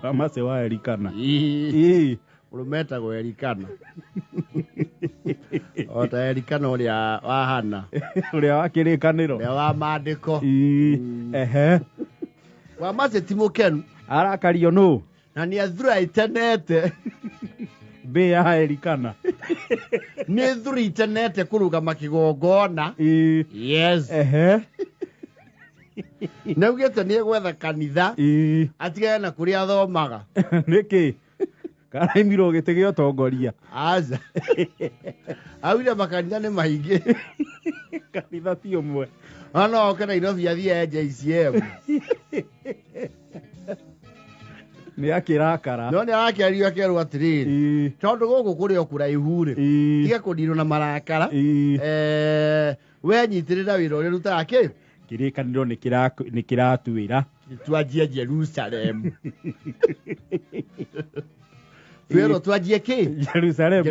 Wamase wa Erikana. Urumeta go Erikana. Ota Erikana uria wahana. Uria wa kirikaniro. Uria wa mandiko. Wamase timukenu. Arakario no. Na ni athura itenete. Be ya Erikana. Ni thura itenete kuruga makigongona. Yes. Naugete ni gwetha kanitha. Atigana na kuria thomaga. Niki. Karaimiro gite gyo tongoria. Aza. Awira makanitha ni maingi. Kanitha ti umwe. Ana okana Nairobi athie JCM. Ni akirakara. No ni arakiario akerwa atiriri. Tondu guku kuri okura ihuri. Tiga kudiro na marakara. We nyitirira wira uri rutake. Kirikaniro ni kiratuira. Twajie Jerusalem. Pero twajie ki? Jerusalem.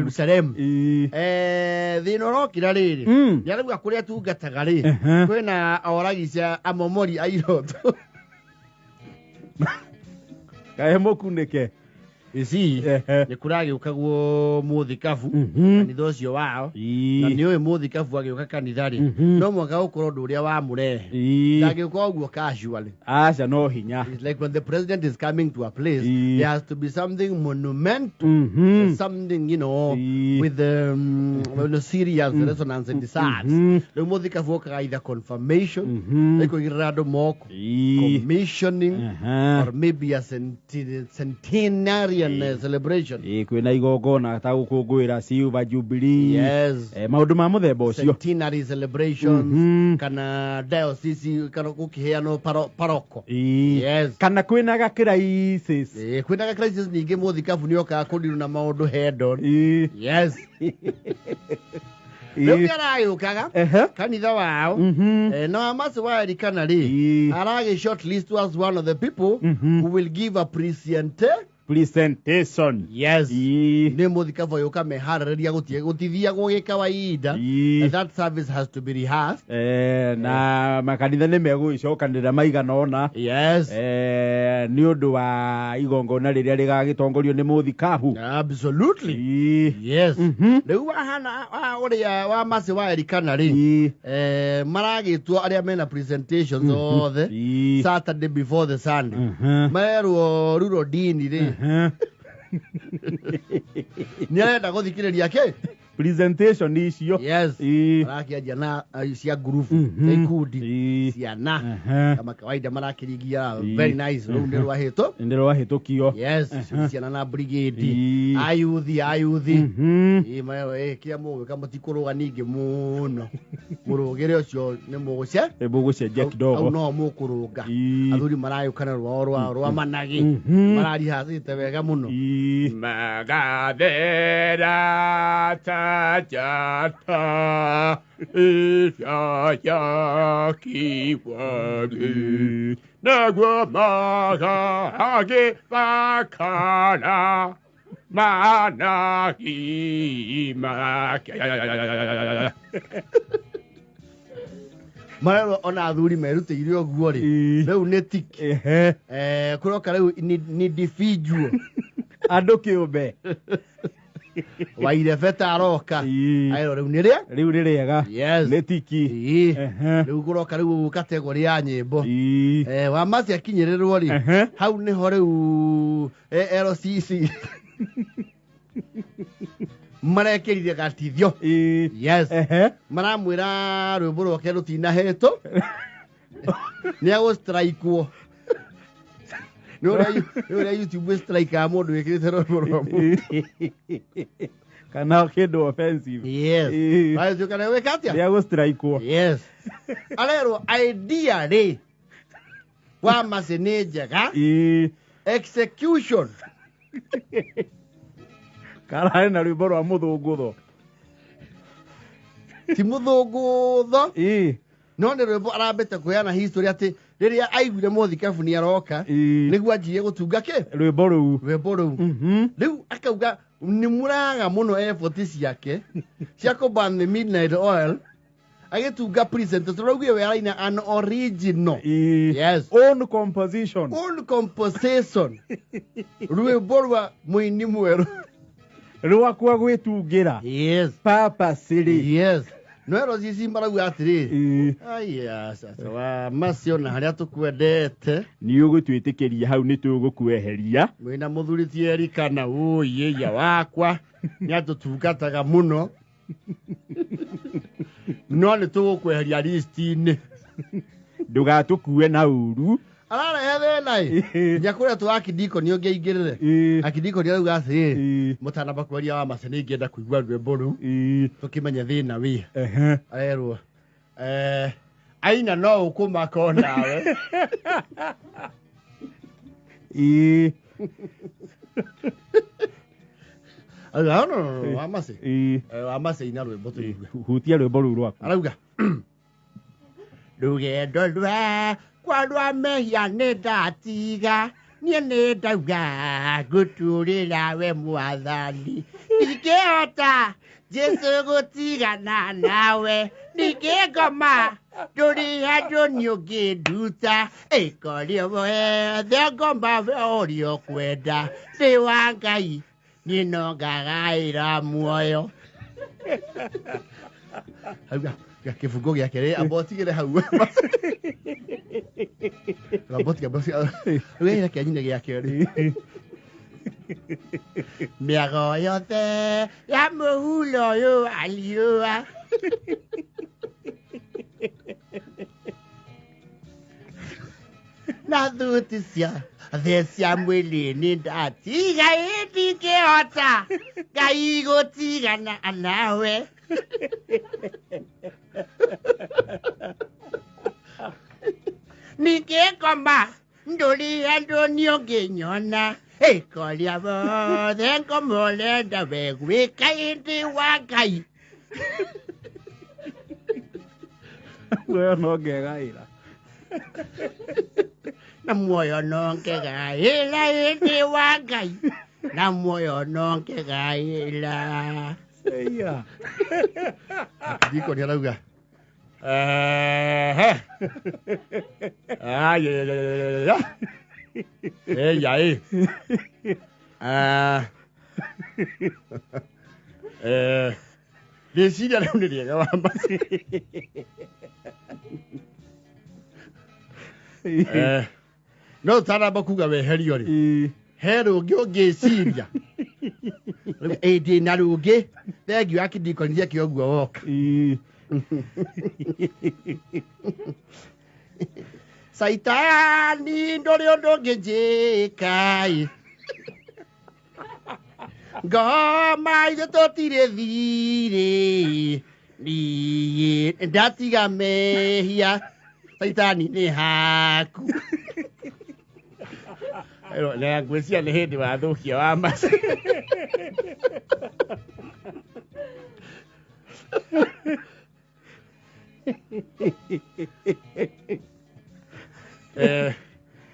Thino rokira riri. Nyaragwa kuria tungataga ri. Kwina oragicia amomori airoto. Kae mokuneke. Isi ni kuragi ukagwo muthikabu kanitha ucio wao na ni uyu muthikabu agiuka kanithari no mwaka ukoro nduria wa murehe ndagiuka uguo casually acha no hinya. It's like when the president is coming to a place there has to be something monumental, something with the serious resonance in the sides. The muthikabu ukaga either confirmation like irado moko commissioning or maybe a centenary celebration. Kwina igongona ta gukungwira silver jubilee. Yes. Maundu ma muthemba ucio. Centenary celebrations kana diocese kana kukiheano paroko. Yes. Kana kwina ga crisis. Kwina ga crisis ningi muthikabu ni oka kundiru na maundu head on. Yes. Leo arageukaga kanitha wao na Wamase wa Erikana ri arage shortlist was one of the people who will give a presentation. Yes. Ni muthikabu yoka meharĩrĩria gutithia gugikawaida. That service has to be rehearsed. Na makanitha ni meguicokanira maigana ona. Yes. Ni undu wa igongona riria rigagitongorio ni muthikabu. Absolutely. Yes. Riu wahana uria Wamase wa Erikana ri maragitwo aria mena presentations othe Saturday before the Sunday. Merwo ruro dini ri Nyenda guthikiriria ke presentation icio. Yes. Arakiaria na cia group ikundi ciana kama kawaida marakirigia very nice ndero hito. Yes. Ciana na brigade ayuthi kia mugo kama tikuruga ningi muno murugire ucio ni mugucenjia kidogo no mukuruga athuri marayukana rwa managi marari hasite wega muno magathera Jata ya kiwagi nagwa maga age bakana managi Marero ona athuri merutĩire ũguo ri rĩu nĩ tiki kuroka rĩu ni individual andu kiumbe waire beta aroka airo riu ni riega. Yes. Ni tiki riu kuroka riu category ya nyimbo Wamase akinyirirwo ri hau ni ho riu LCC marekirire gatithio. Yes. Maramwira rwimbo rwake rutinahetwo ni ago strike wo no YouTube strike a mundu wikirite rwimbo kana kindu offensive. Yes. Ayo kana wekatia ni ago strike wo. Yes. Alero idea ri Wamase ni njega execution Kara na rwimbo rwa muthungutho ti muthungutho no ni rwimbo arambete kuyana history ati riria aiguire muthikabu ni aroka niguo anjie gutunga ke rwimbo ruu riu akauga ni muraga muno effort ciake cia kuban the midnight oil agetunga present turaugire we araina an original yes own composition rwimbo rwa muini mweru rwakwa gwitungira yes purposely yes no ero zici mbarauga atiri aya sasa wa macio na haria tukwendete ni ugutwitikiria hau ni tugukweheria mwina muthuri tieri kana uye ya wakwa ni atutungataga muno no ni tugukweheria list-ini ndugatukue na uru arara nai nyakuria tu akidiko ni ongeingirire akidiko ni arauga atiri mutana bakwaria wa macene ingenda kuigua rwimbo ru tukimenya thina wi arerwo aina no ukumaka nawe no amase ina rwimbo tuigue hutia rwimbo ru rwaku arauga rugendo rwa kwa rwa mehia nĩ ndatiga niĩ nĩ ndauga ngũturĩra we mwathani ndingĩhota Jesu gũtigana nawe ndingĩngoma ndũrĩ handũ nĩ ũngĩnduta ĩkorio wothe ngoma ũrĩa ũkwenda ndĩ wa Ngai niĩ no ngagaĩra muoyo auga kifungo gya kere abotigire hau abotiga wewe kianyine gya kere miago yote ya muhulo yo aliwa na thutha thecia mwili-inĩ ndatiga ndingĩhota Ngai gũtigana nawe ningĩngoma ndũrĩ handũ nĩ ũngĩnyona ĩkoria wothe ngoma ũrenda we gwĩka ĩndĩ wa Ngai we no ngegaĩra na muoyo no ngegaĩra ĩndĩ wa Ngai na muoyo no ngegaĩra Seia. Diko ni arauga. Decide a una llega vamos. No tara bakuga we heriori. Hero gyoge siria. Ede naruge. Thank you akidiko ndia kiogwa woka. Saitani ndori ndongejekai. Ngoma ile totire thire. Ni ndatiga mehia. Saitani ni haku. Ero na ngwecia ni hindi wa thukia wa mas.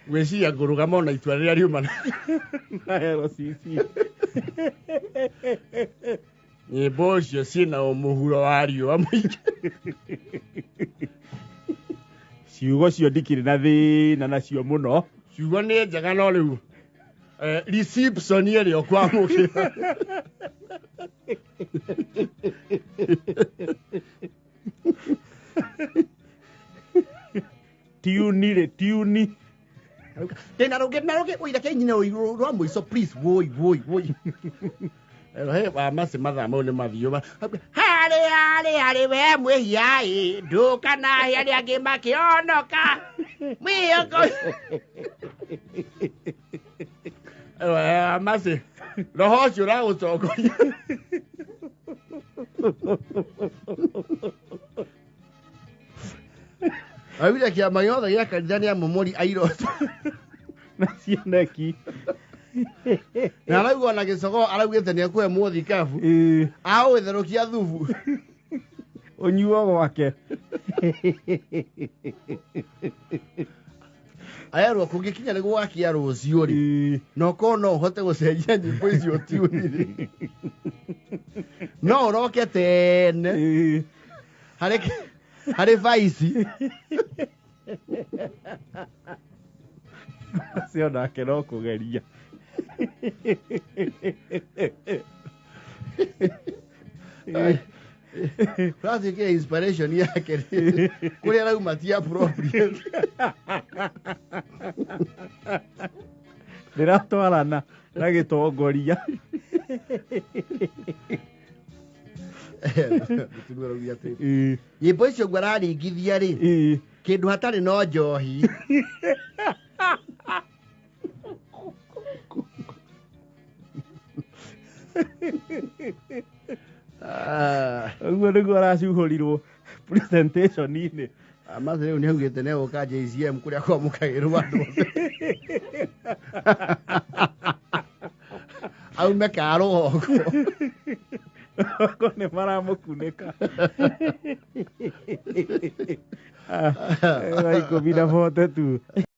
Ngwecia ngurugama na itua riria riumana. Ero sisi. Nyimbo cio ciĩna mũhuro wa riũa mũingĩ. Ciugo cio ndikĩrĩ na thĩna nacio mũno. Ciugo nĩ njega no rĩu reception ĩrĩa ũkwamũkĩra. Tiuni. Tena roge oira kenyine rwa mũico please woi. He ba mase mathaa mau nĩ mathio ba. Harĩ we mwĩhia ndũka na arĩa angĩ makĩonoka. Mwĩoko. Mase roho ũcio ũragũtongoria. Awira kĩama gĩothe gĩa kanitha nĩ amomori airoto. Na cioneki. Na arauga na gĩcogo araugĩte nĩ ekũhe mũthikabu. Aũgĩtherũkia thubu. Ũnyuo gwake. Ayarwo kũngĩkinya nĩ gwakia rũciũ rĩ. No kono ũhote gũcenjia nyimbo icio tiuni. No ũroke tene. harĩ Vice. Cio nake no kũgeria. Classic inspiration yake kũrĩa arauma ti appropriate. Ndĩratwarana na gĩtongoria. Nyĩmbo icio guo araringithia rĩ, kĩndũ hatarĩ no njohi. Ũguo nĩguo aracuhũrirwo presentation-inĩ. Amaze rĩu nĩaugĩte nĩegũka JCM kũrĩa kwamũkagĩrwo andũ aume ka rũgongo. Ko nĩ maramũkunĩka. Wa ikũmi na bote tu.